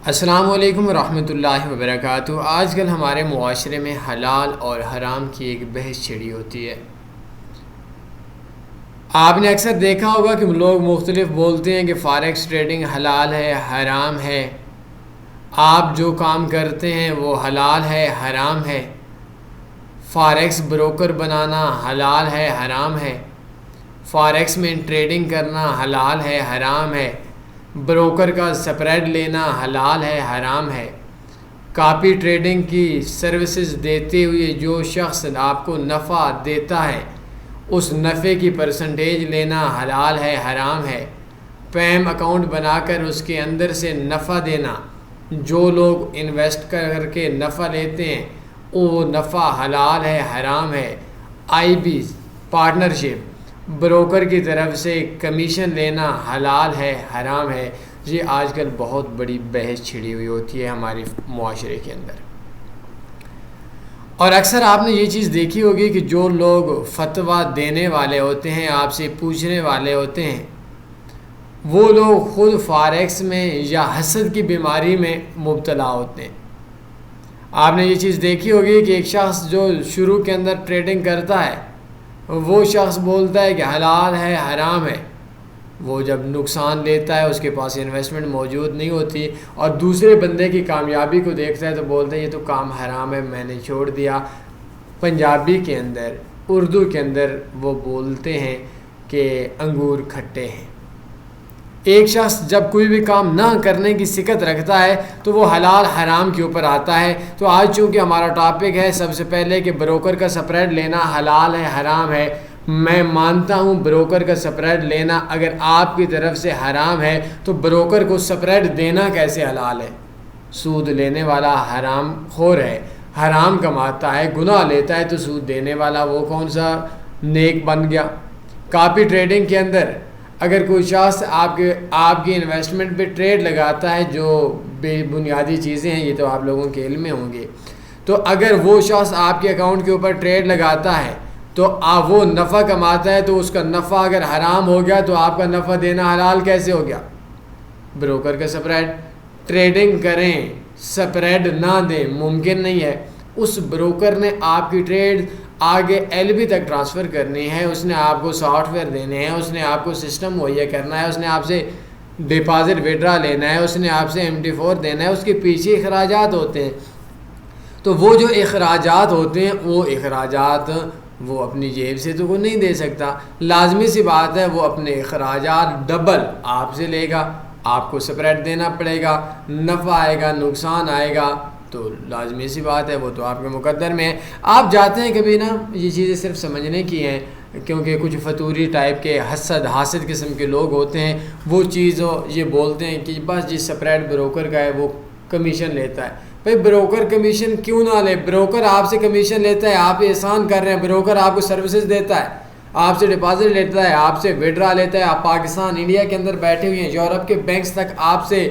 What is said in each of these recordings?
السلام علیکم ورحمۃ اللہ وبرکاتہ۔ آج کل ہمارے معاشرے میں حلال اور حرام کی ایک بحث چھڑی ہوتی ہے۔ آپ نے اکثر دیکھا ہوگا کہ لوگ مختلف بولتے ہیں کہ فاریکس ٹریڈنگ حلال ہے حرام ہے، آپ جو کام کرتے ہیں وہ حلال ہے حرام ہے، فاریکس بروکر بنانا حلال ہے حرام ہے، فاریکس میں ٹریڈنگ کرنا حلال ہے حرام ہے، بروکر کا سپریڈ لینا حلال ہے حرام ہے، کاپی ٹریڈنگ کی سروسز دیتے ہوئے جو شخص آپ کو نفع دیتا ہے اس نفع کی پرسنٹیج لینا حلال ہے حرام ہے، پیم اکاؤنٹ بنا کر اس کے اندر سے نفع دینا، جو لوگ انویسٹ کر کے نفع لیتے ہیں وہ نفع حلال ہے حرام ہے، آئی بی پارٹنرشپ بروکر کی طرف سے کمیشن لینا حلال ہے حرام ہے۔ یہ آج کل بہت بڑی بحث چھڑی ہوئی ہوتی ہے ہمارے معاشرے کے اندر، اور اکثر آپ نے یہ چیز دیکھی ہوگی کہ جو لوگ فتویٰ دینے والے ہوتے ہیں، آپ سے پوچھنے والے ہوتے ہیں، وہ لوگ خود فاریکس میں یا حسد کی بیماری میں مبتلا ہوتے ہیں۔ آپ نے یہ چیز دیکھی ہوگی کہ ایک شخص جو شروع کے اندر ٹریڈنگ کرتا ہے وہ شخص بولتا ہے کہ حلال ہے حرام ہے، وہ جب نقصان لیتا ہے اس کے پاس انویسٹمنٹ موجود نہیں ہوتی اور دوسرے بندے کی کامیابی کو دیکھتا ہے تو بولتا ہے یہ تو کام حرام ہے میں نے چھوڑ دیا۔ پنجابی کے اندر اردو کے اندر وہ بولتے ہیں کہ انگور کھٹے ہیں۔ ایک شخص جب کوئی بھی کام نہ کرنے کی سکت رکھتا ہے تو وہ حلال حرام کے اوپر آتا ہے۔ تو آج چونکہ ہمارا ٹاپک ہے سب سے پہلے کہ بروکر کا سپریڈ لینا حلال ہے حرام ہے، میں مانتا ہوں بروکر کا سپریڈ لینا اگر آپ کی طرف سے حرام ہے تو بروکر کو سپریڈ دینا کیسے حلال ہے؟ سود لینے والا حرام خور ہے، حرام کماتا ہے، گناہ لیتا ہے، تو سود دینے والا وہ کون سا نیک بن گیا؟ کاپی ٹریڈنگ کے اندر اگر کوئی شخص آپ کی انویسٹمنٹ پہ ٹریڈ لگاتا ہے، جو بے بنیادی چیزیں ہیں یہ تو آپ لوگوں کے علم میں ہوں گے، تو اگر وہ شخص آپ کے اکاؤنٹ کے اوپر ٹریڈ لگاتا ہے تو وہ نفع کماتا ہے، تو اس کا نفع اگر حرام ہو گیا تو آپ کا نفع دینا حلال کیسے ہو گیا؟ بروکر کا سپریڈ ٹریڈنگ کریں سپریڈ نہ دیں ممکن نہیں ہے۔ اس بروکر نے آپ کی ٹریڈ آگے ایل بی تک ٹرانسفر کرنی ہے، اس نے آپ کو سافٹ ویئر دینے ہیں، اس نے آپ کو سسٹم مہیا کرنا ہے، اس نے آپ سے ڈپازٹ وڈرا لینا ہے، اس نے آپ سے MT4 دینا ہے، اس کے پیچھے اخراجات ہوتے ہیں۔ تو وہ جو اخراجات ہوتے ہیں وہ اخراجات وہ اپنی جیب سے تو وہ نہیں دے سکتا، لازمی سی بات ہے وہ اپنے اخراجات ڈبل آپ سے لے گا، آپ کو سپریٹ دینا پڑے گا، نفع آئے گا نقصان آئے گا، تو لازمی سی بات ہے وہ تو آپ کے مقدر میں ہے۔ آپ جاتے ہیں کبھی نا، یہ چیزیں صرف سمجھنے کی ہیں کیونکہ کچھ فتوری ٹائپ کے حاسد قسم کے لوگ ہوتے ہیں، وہ چیزوں یہ بولتے ہیں کہ بس جس سپریٹ بروکر کا ہے وہ کمیشن لیتا ہے۔ بھائی بروکر کمیشن کیوں نہ لے؟ بروکر آپ سے کمیشن لیتا ہے، آپ احسان کر رہے ہیں، بروکر آپ کو سروسز دیتا ہے، آپ سے ڈپازٹ لیتا ہے، آپ سے وڈرا لیتا ہے، آپ پاکستان انڈیا کے اندر بیٹھے ہوئے ہیں، یورپ کے بینکس تک آپ سے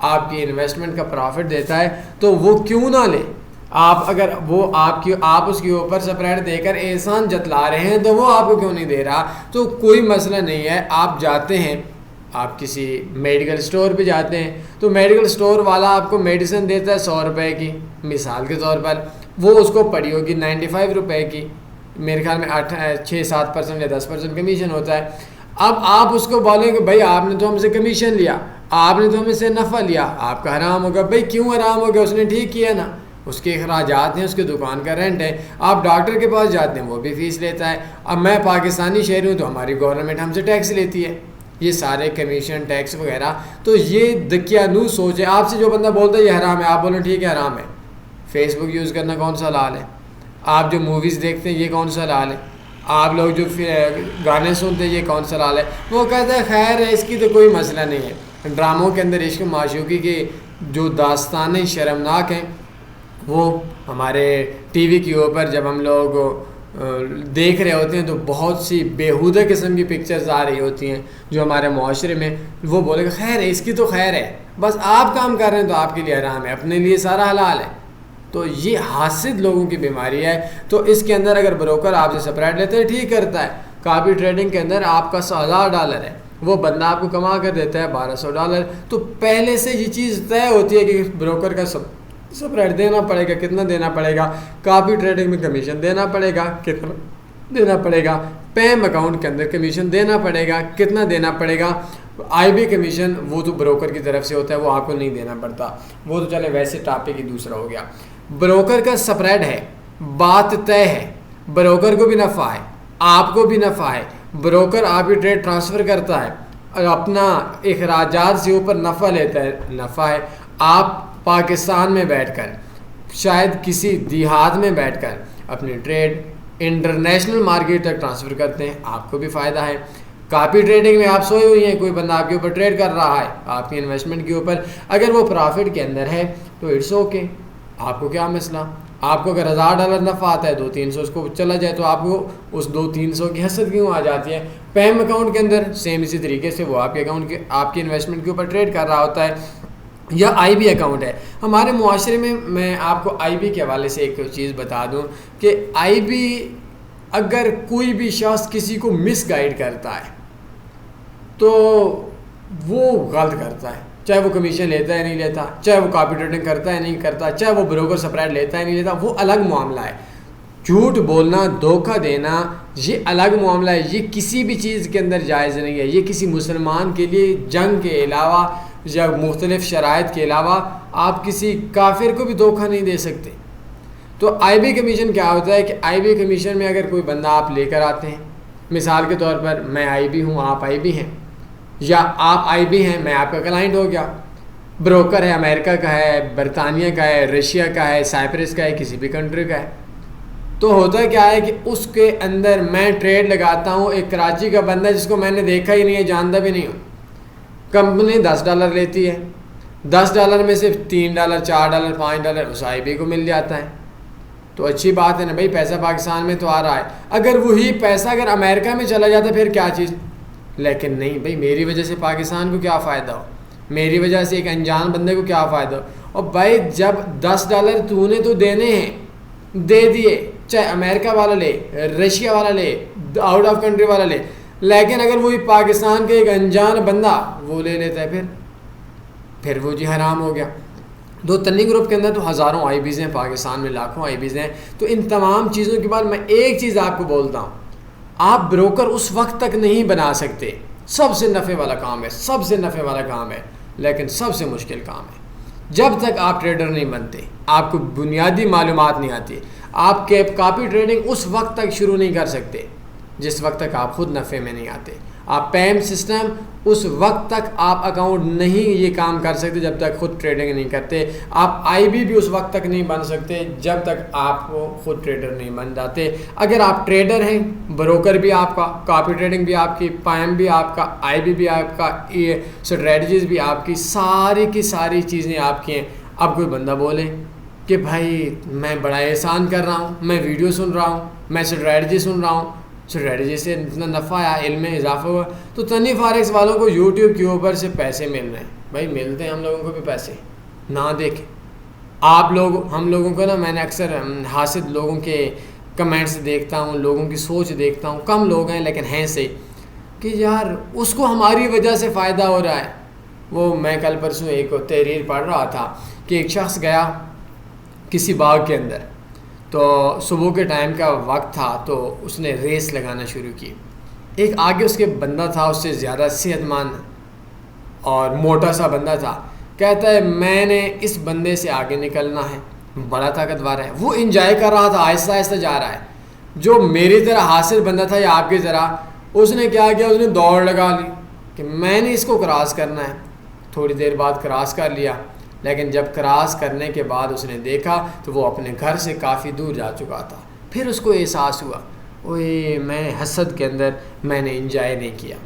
آپ کی انویسٹمنٹ کا پروفٹ دیتا ہے، تو وہ کیوں نہ لے؟ اگر وہ آپ اس کے اوپر سپریٹ دے کر احسان جتلا رہے ہیں تو وہ آپ کو کیوں نہیں دے رہا؟ تو کوئی مسئلہ نہیں ہے، آپ جاتے ہیں، آپ کسی میڈیکل سٹور پہ جاتے ہیں تو میڈیکل سٹور والا آپ کو میڈیسن دیتا ہے 100 روپے کی، مثال کے طور پر وہ اس کو پڑی ہوگی 95 روپے کی، میرے خیال میں 6-7% یا 10% کمیشن ہوتا ہے۔ اب آپ اس کو بولیں کہ بھائی آپ نے تو ہم سے کمیشن لیا، آپ نے تو ہمیں سے نفع لیا، آپ کا حرام ہوگا۔ بھائی کیوں حرام ہوگا؟ اس نے ٹھیک کیا نا، اس کے اخراجات ہیں، اس کے دکان کا رینٹ ہے۔ آپ ڈاکٹر کے پاس جاتے ہیں وہ بھی فیس لیتا ہے۔ اب میں پاکستانی شہری ہوں تو ہماری گورنمنٹ ہم سے ٹیکس لیتی ہے، یہ سارے کمیشن ٹیکس وغیرہ۔ تو یہ دکیانو سوچ ہے۔ آپ سے جو بندہ بولتا ہے یہ حرام ہے، آپ بولیں ٹھیک ہے حرام ہے۔ فیس بک یوز کرنا کون سا حلال ہے؟ آپ جو موویز دیکھتے ہیں یہ کون سا حلال ہے؟ آپ لوگ جو گانے سنتے ہیں یہ کون سا حلال ہے؟ وہ کہتا ہے خیر ہے اس کی تو کوئی مسئلہ نہیں ہے۔ ڈراموں کے اندر عشق معشوقی کے جو داستانیں شرمناک ہیں وہ ہمارے ٹی وی کے اوپر جب ہم لوگ دیکھ رہے ہوتے ہیں تو بہت سی بیہودہ قسم کی پکچرز آ رہی ہوتی ہیں جو ہمارے معاشرے میں وہ بولے گا خیر ہے اس کی تو خیر ہے، بس آپ کام کر رہے ہیں تو آپ کے لیے حرام ہے، اپنے لیے سارا حلال ہے۔ تو یہ حاسد لوگوں کی بیماری ہے۔ تو اس کے اندر اگر بروکر آپ سے سپریٹ لیتے ہیں ٹھیک کرتا ہے، کاپی ٹریڈنگ کے اندر آپ کا $100,000 ہے، وہ بندہ آپ کو کما کر دیتا ہے $1200. تو پہلے سے یہ چیز طے ہوتی ہے کہ بروکر کا سب ریٹ دینا پڑے گا, کتنا دینا پڑے گا, کاپی ٹریڈنگ میں کمیشن دینا پڑے گا, کتنا دینا پڑے گا, پیم اکاؤنٹ کے اندر کمیشن دینا پڑے گا, کتنا دینا پڑے گا, آئی بی کمیشن وہ تو بروکر کی طرف سے ہوتا ہے, وہ آپ کو نہیں دینا پڑتا, وہ تو چلے ویسے ٹاپک ہی دوسرا ہو گیا. بروکر کا سپریڈ ہے, بات طے ہے, بروکر کو بھی نفع ہے, آپ کو بھی نفع ہے. بروکر آپ کی ٹریڈ ٹرانسفر کرتا ہے اور اپنا اخراجات سے اوپر نفع لیتا ہے, نفع ہے. آپ پاکستان میں بیٹھ کر, شاید کسی دیہات میں بیٹھ کر اپنی ٹریڈ انٹرنیشنل مارکیٹ تک ٹرانسفر کرتے ہیں, آپ کو بھی فائدہ ہے. کاپی ٹریڈنگ میں آپ سوئے ہوئی ہیں, کوئی بندہ آپ کے اوپر ٹریڈ کر رہا ہے آپ کی انویسٹمنٹ کے اوپر, اگر وہ پرافٹ کے اندر ہے تو اٹس اوکے, آپ کو کیا مسئلہ. آپ کو اگر $1000 نفع آتا ہے, 200-300 اس کو چلا جائے تو آپ کو اس 200-300 کی حسرت کیوں آ جاتی ہے. پیم اکاؤنٹ کے اندر سیم اسی طریقے سے وہ آپ کے اکاؤنٹ کے آپ کی انویسٹمنٹ کے اوپر ٹریڈ کر رہا ہوتا ہے. یا آئی بی اکاؤنٹ ہے ہمارے معاشرے میں آپ کو آئی بی کے حوالے سے ایک چیز بتا دوں کہ آئی بی اگر کوئی بھی شخص کسی کو مس گائیڈ کرتا ہے تو وہ غلط کرتا ہے, چاہے وہ کمیشن لیتا ہے نہیں لیتا, چاہے وہ کاپی ٹریڈنگ کرتا ہے نہیں کرتا, چاہے وہ بروکر سپریڈ لیتا ہے نہیں لیتا, وہ الگ معاملہ ہے. جھوٹ بولنا, دھوکہ دینا یہ الگ معاملہ ہے, یہ کسی بھی چیز کے اندر جائز نہیں ہے. یہ کسی مسلمان کے لیے جنگ کے علاوہ یا مختلف شرائط کے علاوہ آپ کسی کافر کو بھی دھوکہ نہیں دے سکتے. تو آئی بی کمیشن کیا ہوتا ہے کہ آئی بی کمیشن میں اگر کوئی بندہ آپ لے کر آتے ہیں, مثال کے طور پر میں آئی بی ہوں, آپ آئی بی ہیں, یا آپ آئی بی ہیں, میں آپ کا کلائنٹ ہو گیا. بروکر ہے, امریکہ کا ہے, برطانیہ کا ہے, رشیا کا ہے, سائپرس کا ہے, کسی بھی کنٹری کا ہے. تو ہوتا کیا ہے کہ اس کے اندر میں ٹریڈ لگاتا ہوں, ایک کراچی کا بندہ جس کو میں نے دیکھا ہی نہیں ہے, جانتا بھی نہیں ہوں, کمپنی $10 لیتی ہے, $10 میں سے $3, $4, $5 اس آئی بی کو مل جاتا ہے. تو اچھی بات ہے نا بھائی, پیسہ پاکستان میں تو آ رہا ہے. اگر وہی پیسہ اگر امریکہ میں چلا جاتا پھر کیا چیز, لیکن نہیں بھائی, میری وجہ سے پاکستان کو کیا فائدہ ہو, میری وجہ سے ایک انجان بندے کو کیا فائدہ ہو. اور بھائی جب $10 تو نے تو دینے ہیں, دے دیے, چاہے امریکہ والا لے, رشیا والا لے, آؤٹ آف کنٹری والا لے, لیکن اگر وہی پاکستان کے ایک انجان بندہ وہ لے لیتا ہے پھر وہ جی حرام ہو گیا. دو تنی گروپ کے اندر تو ہزاروں آئی بیز ہیں, پاکستان میں لاکھوں آئی بیز ہیں. تو ان تمام چیزوں کے بعد میں ایک چیز آپ کو بولتا ہوں, آپ بروکر اس وقت تک نہیں بنا سکتے. سب سے نفع والا کام ہے, سب سے نفع والا کام ہے, لیکن سب سے مشکل کام ہے. جب تک آپ ٹریڈر نہیں بنتے, آپ کو بنیادی معلومات نہیں آتی, آپ کاپی ٹریڈنگ اس وقت تک شروع نہیں کر سکتے جس وقت تک آپ خود نفع میں نہیں آتے. آپ پیم سسٹم اس وقت تک آپ اکاؤنٹ نہیں یہ کام کر سکتے جب تک خود ٹریڈنگ نہیں کرتے. آپ آئی بی بھی اس وقت تک نہیں بن سکتے جب تک آپ خود ٹریڈر نہیں بن جاتے. اگر آپ ٹریڈر ہیں, بروکر بھی آپ کا, کاپی ٹریڈنگ بھی آپ کی, پیم بھی آپ کا, آئی بی بھی آپ کا, اسٹریٹجیز بھی آپ کی, ساری کی ساری چیزیں آپ کی ہیں. اب کوئی بندہ بولے کہ بھائی میں بڑا احسان کر رہا ہوں, میں ویڈیو سن رہا ہوں, میں اسٹریٹجی سن رہا ہوں, اسٹریٹجی سے اتنا نفع آیا, علم میں اضافہ ہوا, تو تنی فارکس والوں کو یوٹیوب کے اوپر سے پیسے مل رہے ہیں. بھائی ملتے ہیں ہم لوگوں کو بھی پیسے, نہ دیکھیں آپ لوگ. ہم لوگوں کو نا, میں نے اکثر حاسد لوگوں کے کمنٹس دیکھتا ہوں, لوگوں کی سوچ دیکھتا ہوں, کم لوگ ہیں لیکن ہیں سے, کہ یار اس کو ہماری وجہ سے فائدہ ہو رہا ہے. وہ میں کل پرسوں ایک تحریر پڑھ رہا تھا کہ ایک شخص گیا کسی باغ کے اندر, تو صبح کے ٹائم کا وقت تھا, تو اس نے ریس لگانا شروع کی. ایک آگے اس کے بندہ تھا, اس سے زیادہ صحت مند اور موٹا سا بندہ تھا. کہتا ہے میں نے اس بندے سے آگے نکلنا ہے, بڑا طاقتور ہے. وہ انجوائے کر رہا تھا, آہستہ آہستہ جا رہا ہے. جو میری طرح حاصل بندہ تھا یا آپ کی طرح, اس نے کیا کیا, اس نے دوڑ لگا لی کہ میں نے اس کو کراس کرنا ہے. تھوڑی دیر بعد کراس کر لیا, لیکن جب کراس کرنے کے بعد اس نے دیکھا تو وہ اپنے گھر سے کافی دور جا چکا تھا. پھر اس کو احساس ہوا, اوئے میں حسد کے اندر میں نے انجوائے نہیں کیا,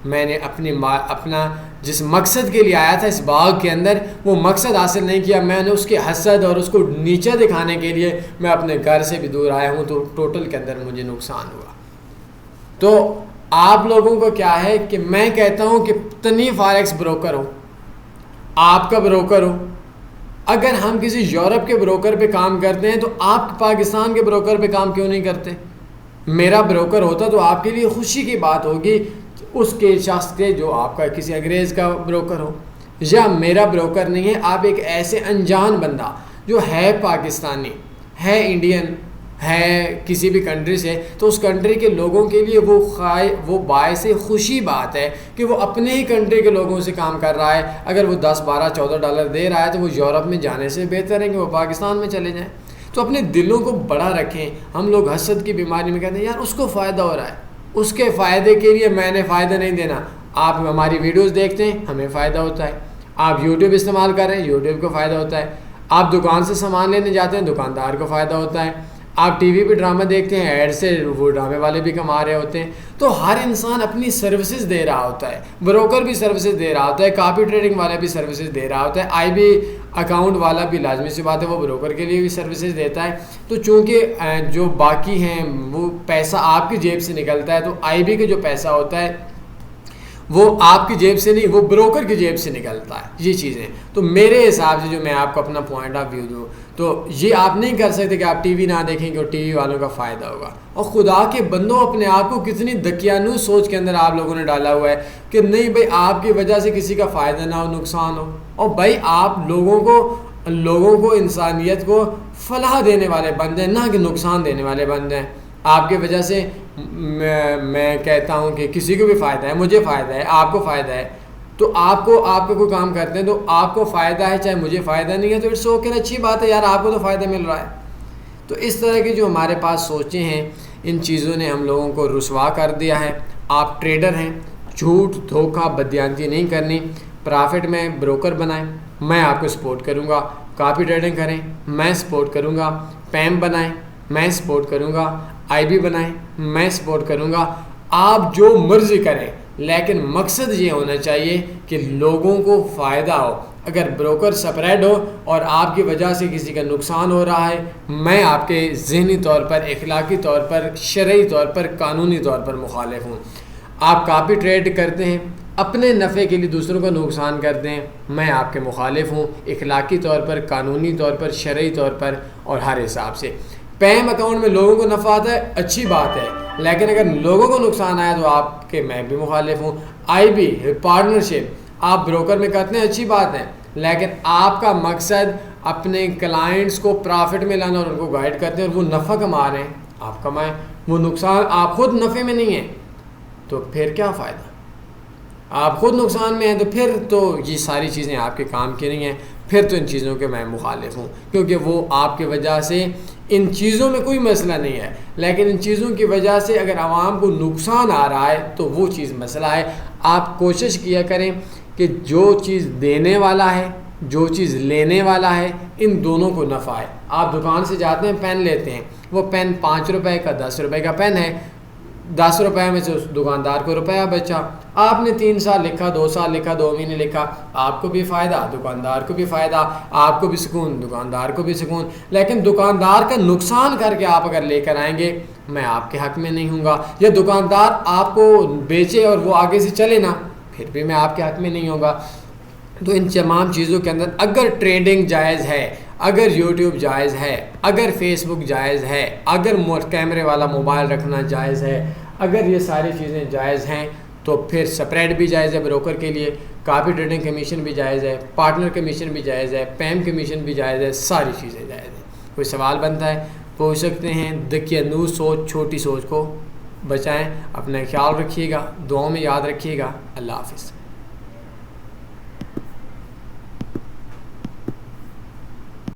میں نے اپنا جس مقصد کے لیے آیا تھا اس باغ کے اندر وہ مقصد حاصل نہیں کیا. میں نے اس کے حسد اور اس کو نیچے دکھانے کے لیے میں اپنے گھر سے بھی دور آیا ہوں, تو ٹوٹل کے اندر مجھے نقصان ہوا. تو آپ لوگوں کو کیا ہے کہ میں کہتا ہوں کہ تنی فارکس بروکر ہو, آپ کا بروکر ہو. اگر ہم کسی یورپ کے بروکر پہ کام کرتے ہیں تو آپ پاکستان کے بروکر پہ کام کیوں نہیں کرتے؟ میرا بروکر ہوتا تو آپ کے لیے خوشی کی بات ہوگی. اس کے شخص کے جو آپ کا کسی انگریز کا بروکر ہو یا میرا بروکر نہیں ہے. آپ ایک ایسے انجان بندہ جو ہے پاکستانی, ہے انڈین, ہے کسی بھی کنٹری سے, تو اس کنٹری کے لوگوں کے لیے وہ باعث خوشی بات ہے کہ وہ اپنے ہی کنٹری کے لوگوں سے کام کر رہا ہے. اگر وہ 10 12 14 ڈالر دے رہا ہے تو وہ یورپ میں جانے سے بہتر ہے کہ وہ پاکستان میں چلے جائیں. تو اپنے دلوں کو بڑا رکھیں. ہم لوگ حسد کی بیماری میں کہتے ہیں یار اس کو فائدہ ہو رہا ہے, اس کے فائدے کے لیے میں نے فائدہ نہیں دینا. آپ ہماری ویڈیوز دیکھتے ہیں, ہمیں فائدہ ہوتا ہے. آپ یوٹیوب استعمال کر رہے ہیں, یوٹیوب کو فائدہ ہوتا ہے. آپ دکان سے سامان لینے جاتے ہیں, دکاندار کو فائدہ ہوتا ہے. آپ ٹی وی پہ ڈرامہ دیکھتے ہیں, ایڈ سے وہ ڈرامے والے بھی کما رہے ہوتے ہیں. تو ہر انسان اپنی سروسز دے رہا ہوتا ہے. بروکر بھی سروسز دے رہا ہوتا ہے, کاپی ٹریڈنگ والا بھی سروسز دے رہا ہوتا ہے, آئی بی اکاؤنٹ والا بھی لازمی سی بات ہے وہ بروکر کے لیے بھی سروسز دیتا ہے. تو چونکہ جو باقی ہیں وہ پیسہ آپ کی جیب سے نکلتا ہے, تو آئی بی کا جو پیسہ ہوتا ہے وہ آپ کی جیب سے نہیں, وہ بروکر کی جیب سے نکلتا ہے. یہ چیزیں تو میرے حساب سے جو میں آپ کو اپنا پوائنٹ آف ویو دوں تو یہ آپ نہیں کر سکتے کہ آپ ٹی وی نہ دیکھیں کہ ٹی وی والوں کا فائدہ ہوگا. اور خدا کے بندوں, اپنے آپ کو کتنی دقیانوس سوچ کے اندر آپ لوگوں نے ڈالا ہوا ہے کہ نہیں بھائی آپ کی وجہ سے کسی کا فائدہ نہ ہو, نقصان ہو. اور بھائی آپ لوگوں کو انسانیت کو فلاح دینے والے بندے ہیں, نہ کہ نقصان دینے والے بندے ہیں. آپ کی وجہ سے میں کہتا ہوں کہ کسی کو بھی فائدہ ہے, مجھے فائدہ ہے, آپ کو فائدہ ہے. تو آپ کا کوئی کام کرتے ہیں تو آپ کو فائدہ ہے, چاہے مجھے فائدہ نہیں ہے, تو اٹس اوکے, اچھی بات ہے یار, آپ کو تو فائدہ مل رہا ہے. تو اس طرح کی جو ہمارے پاس سوچیں ہیں, ان چیزوں نے ہم لوگوں کو رسوا کر دیا ہے. آپ ٹریڈر ہیں, جھوٹ دھوکہ بددیانتی نہیں کرنی, پرافٹ میں بروکر بنائیں, میں آپ کو سپورٹ کروں گا. کاپی ٹریڈنگ کریں, میں سپورٹ کروں گا. پیم بنائیں, میں سپورٹ کروں گا. آئی بی بنائیں, میں سپورٹ کروں گا. آپ جو مرضی کریں, لیکن مقصد یہ ہونا چاہیے کہ لوگوں کو فائدہ ہو. اگر بروکر سپریڈ ہو اور آپ کی وجہ سے کسی کا نقصان ہو رہا ہے, میں آپ کے ذہنی طور پر, اخلاقی طور پر, شرعی طور پر, قانونی طور پر مخالف ہوں. آپ کاپی ٹریڈ کرتے ہیں, اپنے نفع کے لیے دوسروں کا نقصان کرتے ہیں, میں آپ کے مخالف ہوں, اخلاقی طور پر, قانونی طور پر, شرعی طور پر اور ہر حساب سے. پیم اکاؤنٹ میں لوگوں کو نفع آتا ہے, اچھی بات ہے, لیکن اگر لوگوں کو نقصان آیا تو آپ کے میں بھی مخالف ہوں. آئی بی پارٹنرشپ آپ بروکر میں کرتے ہیں, اچھی بات ہے, لیکن آپ کا مقصد اپنے کلائنٹس کو پرافٹ میں لانا اور ان کو گائیڈ کرتے ہیں, اور وہ نفع کما رہے ہیں, آپ کمائیں, وہ نقصان, آپ خود نفع میں نہیں ہیں تو پھر کیا فائدہ. آپ خود نقصان میں ہیں تو پھر تو یہ ساری چیزیں آپ کے کام کی نہیں ہیں. پھر تو ان چیزوں کے میں مخالف ہوں, کیونکہ وہ آپ کی وجہ سے, ان چیزوں میں کوئی مسئلہ نہیں ہے, لیکن ان چیزوں کی وجہ سے اگر عوام کو نقصان آ رہا ہے تو وہ چیز مسئلہ ہے. آپ کوشش کیا کریں کہ جو چیز دینے والا ہے, جو چیز لینے والا ہے, ان دونوں کو نفع ہے. آپ دکان سے جاتے ہیں, پین لیتے ہیں, وہ پین 5 روپے کا 10 روپے کا پین ہے, 10 روپے میں سے اس دکاندار کو روپیہ بچا. آپ نے 3 سال لکھا, 2 سال لکھا, 2 مہینے لکھا, آپ کو بھی فائدہ, دکاندار کو بھی فائدہ, آپ کو بھی سکون, دکاندار کو بھی سکون. لیکن دکاندار کا نقصان کر کے آپ اگر لے کر آئیں گے, میں آپ کے حق میں نہیں ہوں گا. یا دکاندار آپ کو بیچے اور وہ آگے سے چلے نا, پھر بھی میں آپ کے حق میں نہیں ہوں گا. تو ان تمام چیزوں کے اندر اگر ٹریڈنگ جائز ہے, اگر یوٹیوب جائز ہے, اگر فیس بک جائز ہے, اگر کیمرے والا موبائل رکھنا جائز ہے, اگر یہ ساری چیزیں جائز ہیں, تو پھر سپریڈ بھی جائز ہے بروکر کے لیے, کاپی ٹریڈنگ کمیشن بھی جائز ہے, پارٹنر کمیشن بھی جائز ہے, پیم کمیشن بھی جائز ہے, ساری چیزیں جائز ہیں. کوئی سوال بنتا ہے پوچھ سکتے ہیں. دقیانوس سوچ, چھوٹی سوچ کو بچائیں. اپنا خیال رکھیے گا, دعاؤں میں یاد رکھیے گا. اللہ حافظ.